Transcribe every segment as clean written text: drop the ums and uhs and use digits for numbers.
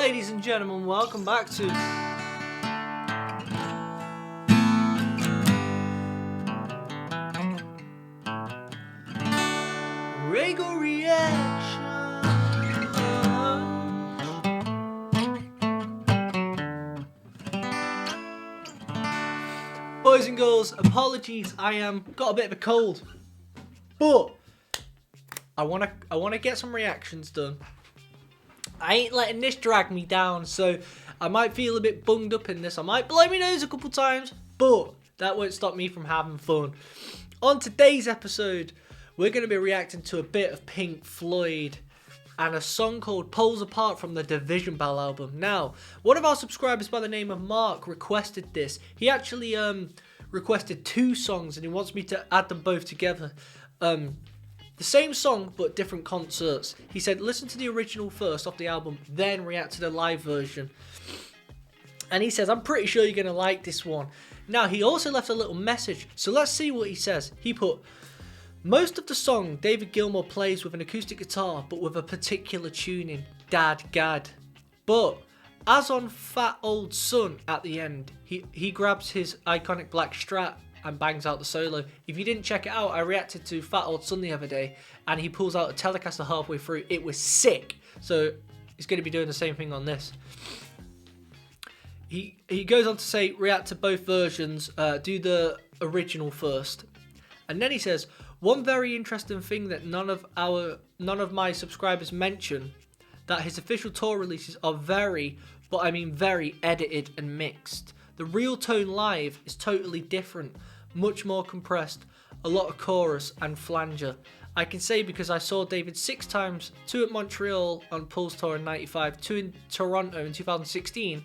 Ladies and gentlemen, welcome back to RAYGO Reaction. Boys and girls, apologies, I got a bit of a cold, but I wanna get some reactions done. I ain't letting this drag me down, so I might feel a bit bunged up in this. I might blow my nose a couple times, but that won't stop me from having fun. On today's episode, we're going to be reacting to a bit of Pink Floyd and a song called Poles Apart from the Division Bell album. Now, one of our subscribers by the name of Mark requested this. He actually requested two songs and he wants me to add them both together. The same song, but different concerts. He said, listen to the original first off the album, then react to the live version. And he says, I'm pretty sure you're going to like this one. Now, he also left a little message, so let's see what he says. He put, most of the song David Gilmour plays with an acoustic guitar, but with a particular tuning, Dad Gad. But, as on Fat Old Son at the end, he grabs his iconic black Strat and bangs out the solo. If you didn't check it out, I reacted to Fat Old Son the other day, and he pulls out a Telecaster halfway through. It was sick. So he's going to be doing the same thing on this. He goes on to say, react to both versions, do the original first. And then he says, one very interesting thing that none of my subscribers mention, that his official tour releases are very, but I mean very edited and mixed. The real tone live is totally different, much more compressed, a lot of chorus and flanger. I can say because I saw David 6 times, 2 at Montreal on Pulse Tour in 95, 2 in Toronto in 2016,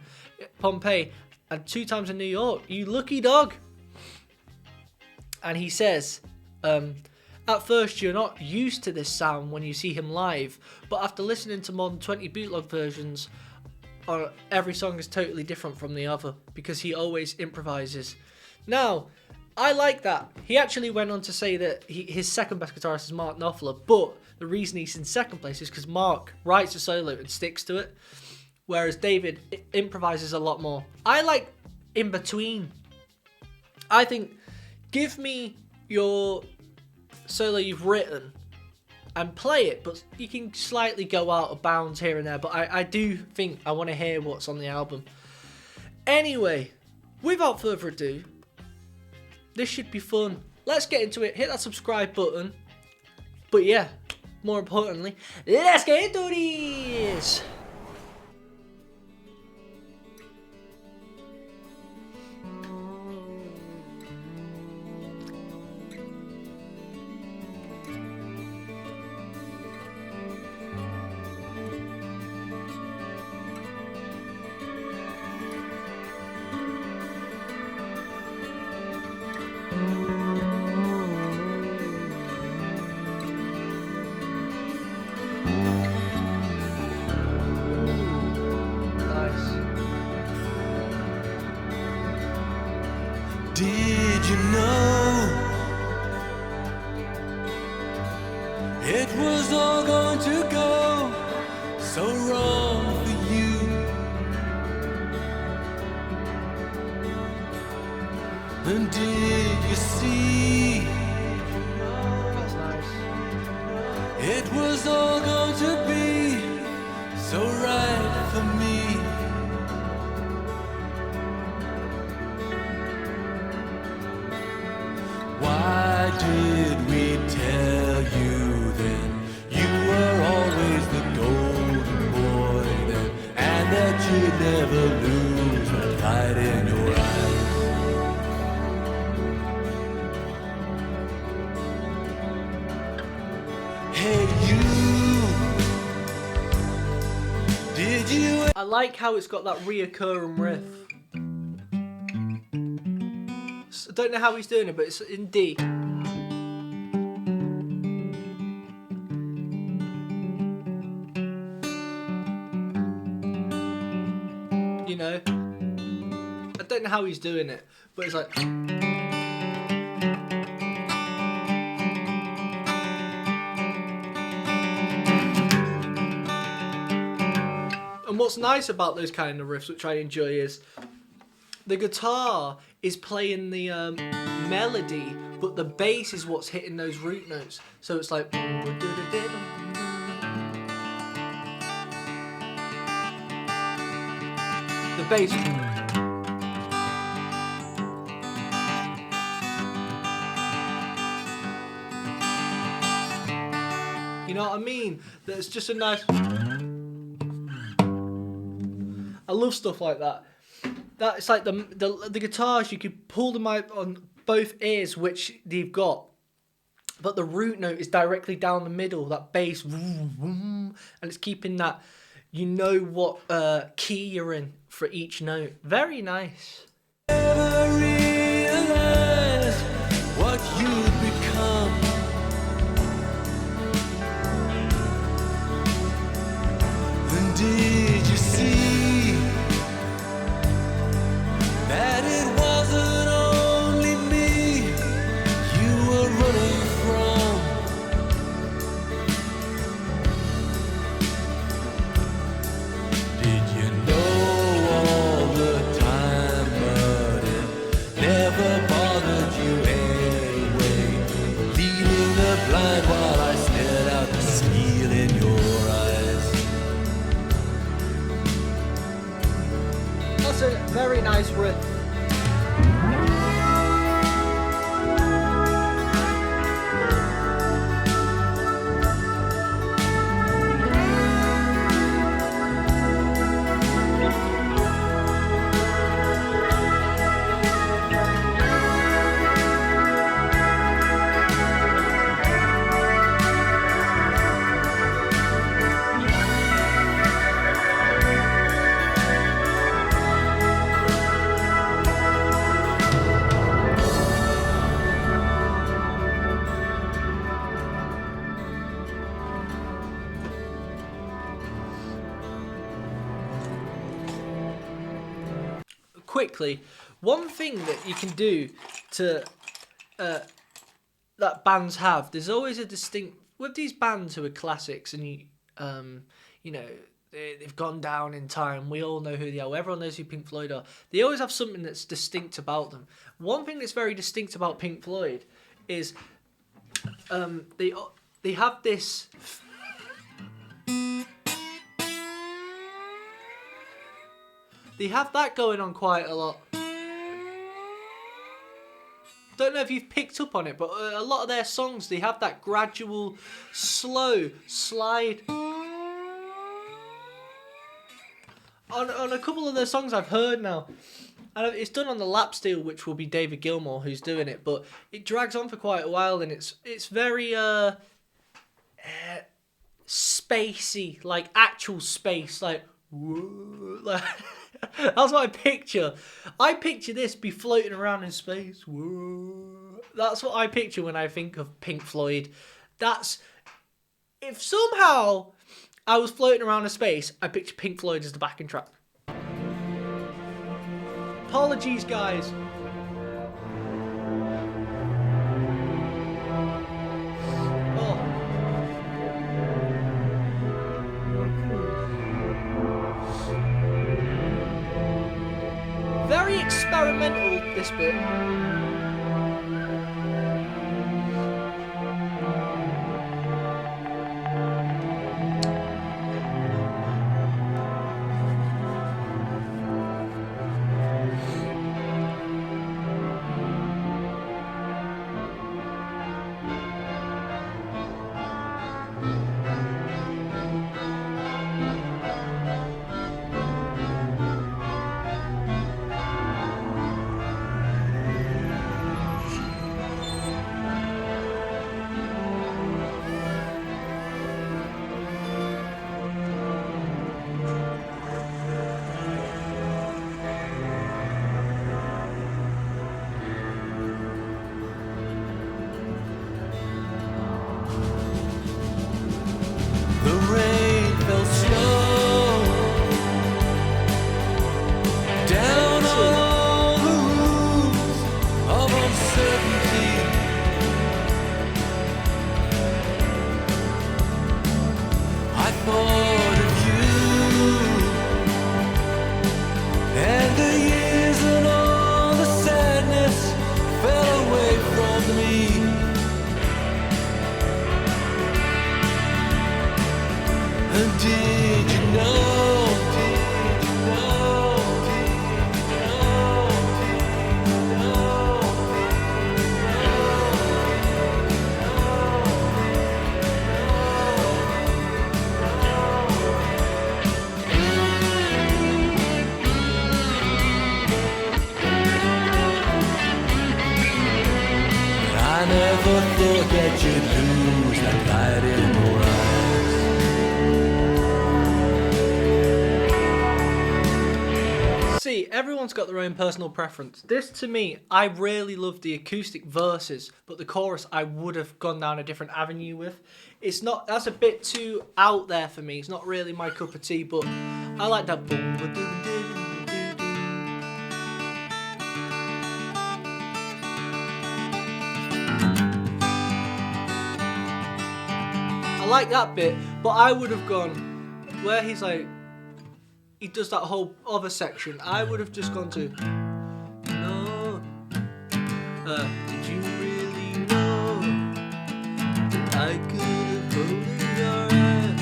Pompeii, and 2 times in New York. You lucky dog. And he says, at first you're not used to this sound when you see him live, but after listening to more than 20 bootleg versions, every song is totally different from the other because he always improvises. Now, I like that. He actually went on to say that his second best guitarist is Mark Knopfler, but the reason he's in second place is because Mark writes a solo and sticks to it, whereas David improvises a lot more. I like in between. I think, give me your solo you've written and play it, but you can slightly go out of bounds here and there, but I do think I want to hear what's on the album. Anyway, without further ado, this should be fun. Let's get into it. Hit that subscribe button. But yeah, more importantly, let's get into this! Did you know it was all going to go so wrong for you? And did you see That's nice. it was all going to be so right for me? Why did we tell you then you were always the golden boy then, and that you'd never lose that light in your eyes? Hey you, did you? I like how it's got that reoccurring riff. I don't know how he's doing it, but it's in D. You know? I don't know how he's doing it, but it's like... And what's nice about those kind of riffs, which I enjoy, is the guitar is playing the melody, but the bass is what's hitting those root notes. So it's like... The bass... You know what I mean? That's just a nice... I love stuff like that. That's like the guitars, you could pull them out on both ears, which they've got, but the root note is directly down the middle, that bass, and it's keeping that, you know what key you're in for each note. Very nice. Never realized what you'd become. And did you see that it wasn't only me you were running from? Did you know all the time, but it never bothered you anyway? Leading the blind while I stared out the steel in your eyes. That's a very nice riff. Quickly, one thing that you can do to that bands have, there's always a distinct with these bands who are classics, and you know, they've gone down in time. We all know who they are. Everyone knows who Pink Floyd are. They always have something that's distinct about them. One thing that's very distinct about Pink Floyd is they have this. They have that going on quite a lot. Don't know if you've picked up on it, but a lot of their songs, they have that gradual, slow slide. On a couple of their songs I've heard now, and it's done on the lap steel, which will be David Gilmour who's doing it, but it drags on for quite a while, and it's very spacey, like actual space, like whoa, like that's what I picture. I picture this be floating around in space. Whoa. That's what I picture when I think of Pink Floyd. That's if somehow I was floating around in space, I picture Pink Floyd as the backing track. Apologies, guys. Very experimental, this bit. never thought that you'd lose that light in your eyes. See, everyone's got their own personal preference. This, to me, I really love the acoustic verses, but the chorus I would have gone down a different avenue with. It's not, that's a bit too out there for me. It's not really my cup of tea, but I like that. I like that bit, but I would have gone where he's like, he does that whole other section. I would have just gone to, no, did you really know that I could have hold your hand?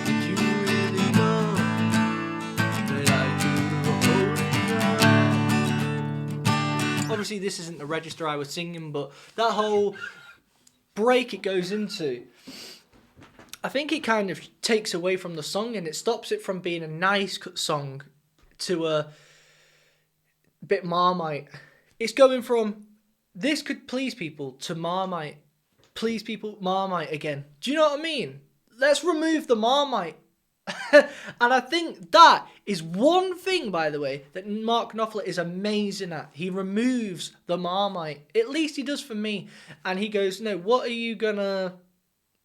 Did you really know that I could have hold your hand? Obviously this isn't the register I was singing, but that whole break it goes into, I think it kind of takes away from the song and it stops it from being a nice song to a bit Marmite. It's going from this could please people to Marmite, please people, Marmite again. Do you know what I mean? Let's remove the Marmite. And I think that is one thing, by the way, that Mark Knopfler is amazing at. He removes the Marmite. At least he does for me. And he goes, no, what are you gonna...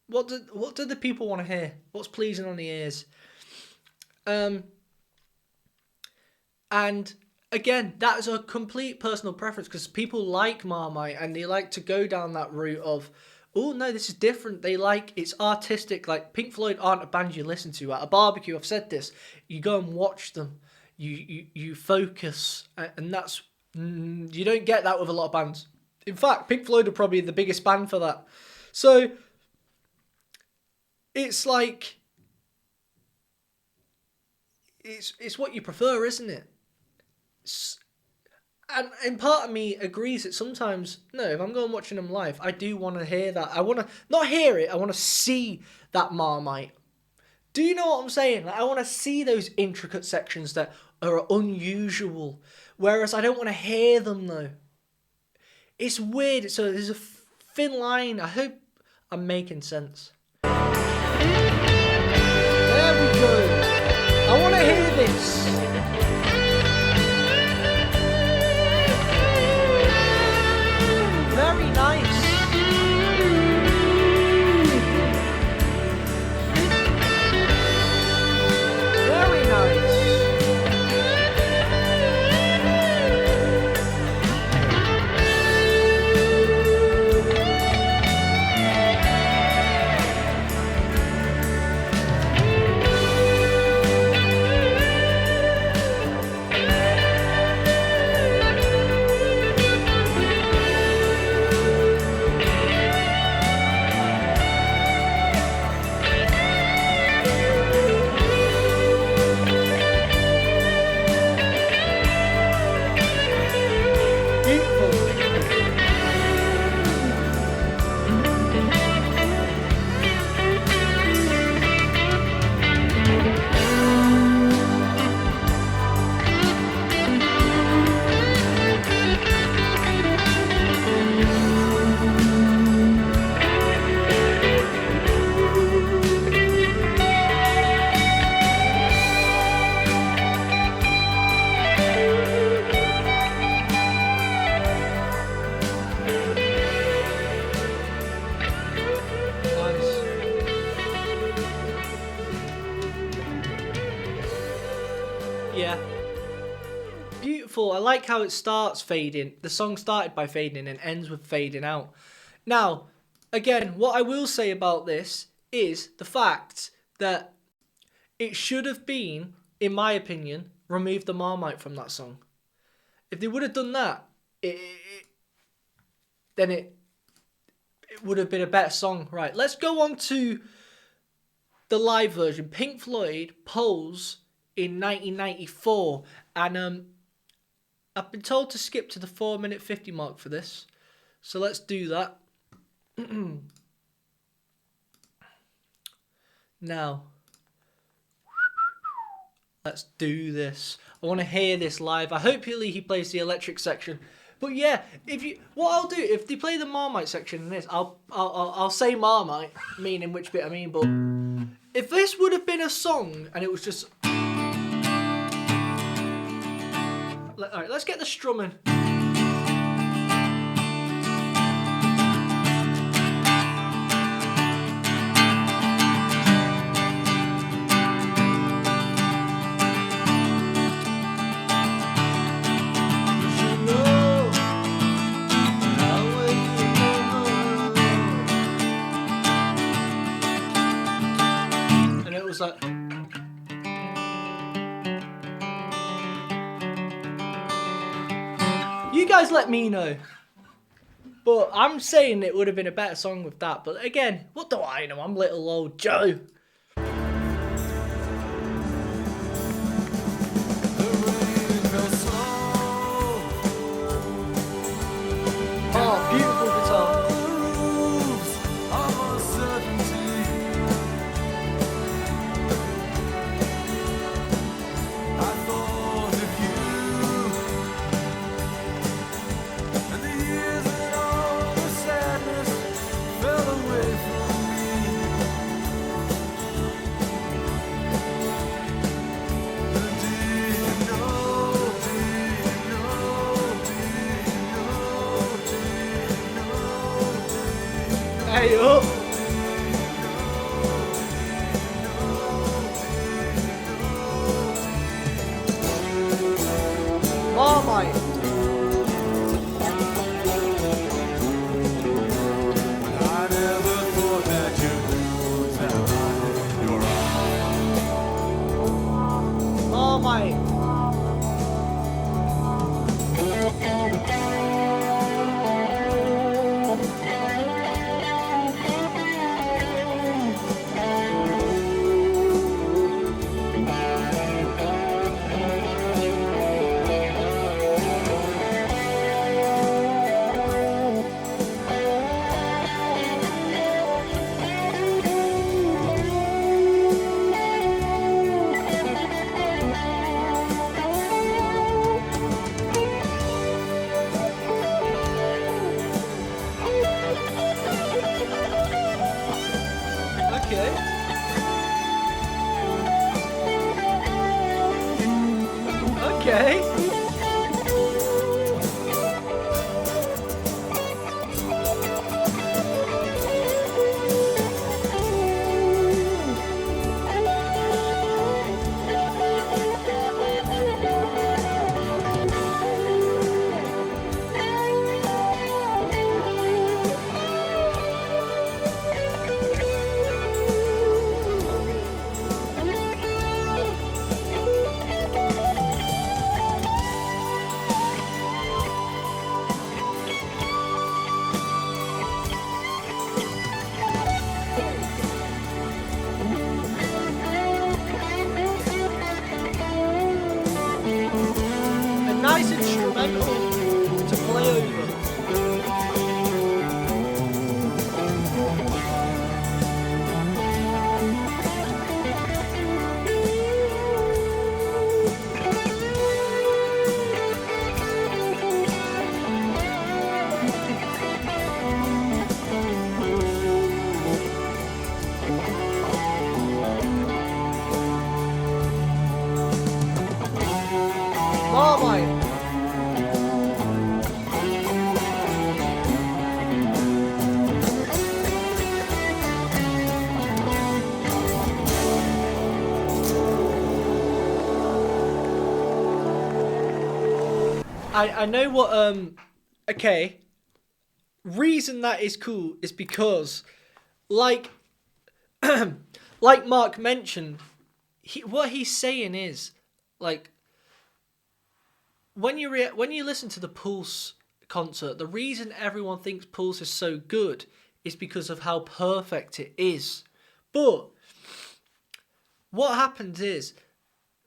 What do the people want to hear? What's pleasing on the ears? And again, that is a complete personal preference because people like Marmite and they like to go down that route of, oh no, this is different. They like, it's artistic. Like Pink Floyd aren't a band you listen to at a barbecue. I've said this. You go and watch them. You focus, and that's you don't get that with a lot of bands. In fact, Pink Floyd are probably the biggest band for that. So it's like it's what you prefer, isn't it? And part of me agrees that sometimes, no, if I'm going watching them live, I do want to hear that. I want to, not hear it, I want to see that Marmite. Do you know what I'm saying? Like, I want to see those intricate sections that are unusual. Whereas I don't want to hear them, though. It's weird. So there's a thin line. I hope I'm making sense. There we go. I want to hear this. Very nice. Very nice. Yeah. Beautiful. I like how it starts fading. The song started by fading and ends with fading out. Now, again, what I will say about this is the fact that it should have been, in my opinion, remove the Marmite from that song. If they would have done that, then it would have been a better song. Right, let's go on to the live version. Pink Floyd, Pose, in 1994. And I've been told to skip to the 4:50 mark for this. So let's do that. Now, Let's do this. I want to hear this live. I hope he plays the electric section. But yeah, what I'll do if they play the Marmite section in this, I'll say Marmite, meaning which bit I mean. But if this would have been a song and it was just, all right, let's get the strumming. Like, you guys let me know, but I'm saying it would have been a better song with that. But again, what do I know? I'm little old Joe. Oh, beautiful guitar. Hey up! Marmite! I never thought that you would have your eyes. Marmite! Okay. Nice instrumental to play over. Marmite. I know what okay. Reason that is cool is because like like Mark mentioned, what he's saying is like when you listen to the Pulse concert, the reason everyone thinks Pulse is so good is because of how perfect it is. But what happens is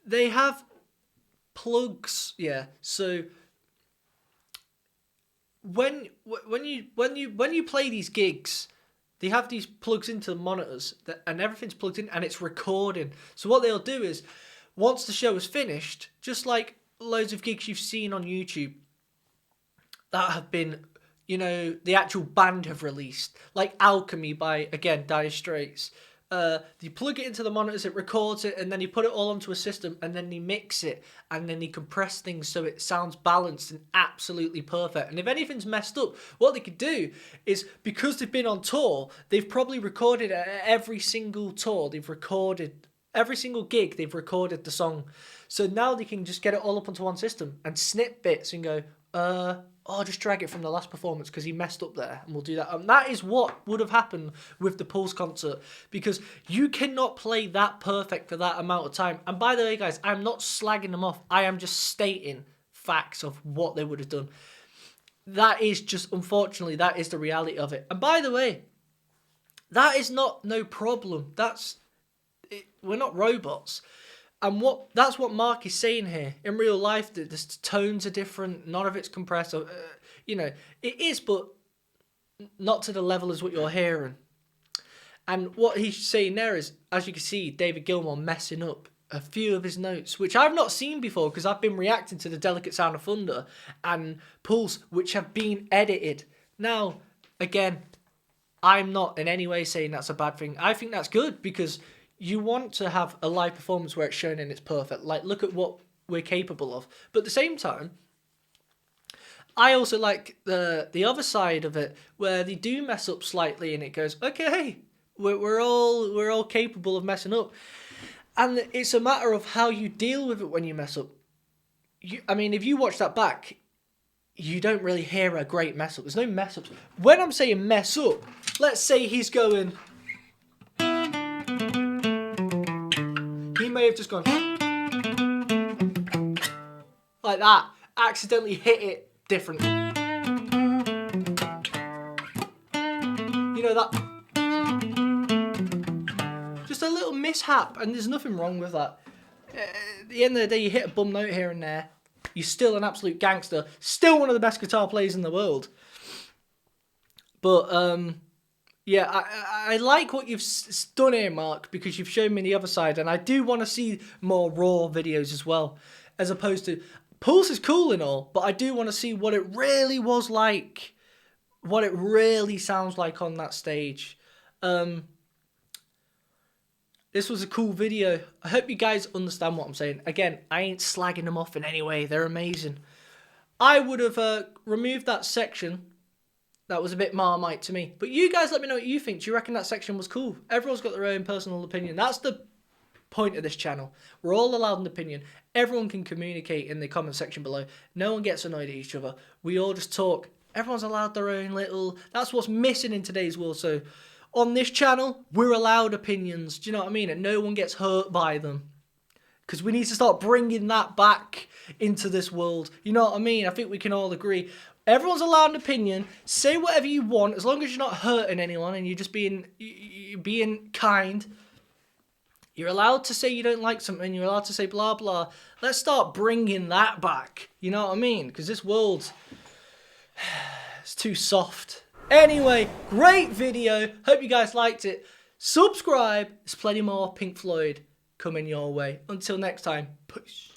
they have plugs, yeah. So when you play these gigs, they have these plugs into the monitors and everything's plugged in and it's recording. So what they'll do is once the show is finished, just like loads of gigs you've seen on YouTube that have been, you know, the actual band have released, like Alchemy by, again, Dire Straits. You plug it into the monitors, it records it, and then you put it all onto a system, and then you mix it, and then you compress things so it sounds balanced and absolutely perfect. And if anything's messed up, what they could do is, because they've been on tour, they've probably recorded at every single tour, they've recorded every single gig, they've recorded the song. So now they can just get it all up onto one system and snip bits and go, just drag it from the last performance because he messed up there, and we'll do that. And that is what would have happened with the Pulse concert, because you cannot play that perfect for that amount of time. And by the way, guys, I'm not slagging them off. I am just stating facts of what they would have done. That is just, unfortunately, that is the reality of it. And by the way, that is not no problem. We're not robots. And that's what Mark is saying here. In real life, the tones are different. None of it's compressed. You know, it is, but not to the level as what you're hearing. And what he's saying there is, as you can see, David Gilmour messing up a few of his notes, which I've not seen before because I've been reacting to the Delicate Sound of Thunder and Pulse, which have been edited. Now, again, I'm not in any way saying that's a bad thing. I think that's good, because you want to have a live performance where it's shown and it's perfect. Like, look at what we're capable of. But at the same time, I also like the other side of it, where they do mess up slightly and it goes, okay, we're all capable of messing up. And it's a matter of how you deal with it when you mess up. I mean, if you watch that back, you don't really hear a great mess up. There's no mess ups. When I'm saying mess up, let's say he's going... He may have just gone like that, accidentally hit it different. You know, that just a little mishap, and there's nothing wrong with that. At the end of the day, you hit a bum note here and there, you're still an absolute gangster, still one of the best guitar players in the world. But yeah, I like what you've done here, Mark, because you've shown me the other side, and I do want to see more raw videos as well, as opposed to... Pulse is cool and all, but I do want to see what it really was like, what it really sounds like on that stage. This was a cool video. I hope you guys understand what I'm saying. Again, I ain't slagging them off in any way. They're amazing. I would have removed that section. That was a bit Marmite to me. But you guys let me know what you think. Do you reckon that section was cool? Everyone's got their own personal opinion. That's the point of this channel. We're all allowed an opinion. Everyone can communicate in the comment section below. No one gets annoyed at each other. We all just talk. Everyone's allowed their own little... That's what's missing in today's world. So on this channel, we're allowed opinions. Do you know what I mean? And no one gets hurt by them. Because we need to start bringing that back into this world. You know what I mean? I think we can all agree. Everyone's allowed an opinion. Say whatever you want, as long as you're not hurting anyone and you're just being kind. You're allowed to say you don't like something. You're allowed to say blah, blah. Let's start bringing that back. You know what I mean? Because this world, it's too soft. Anyway, great video. Hope you guys liked it. Subscribe. There's plenty more Pink Floyd coming your way. Until next time, peace.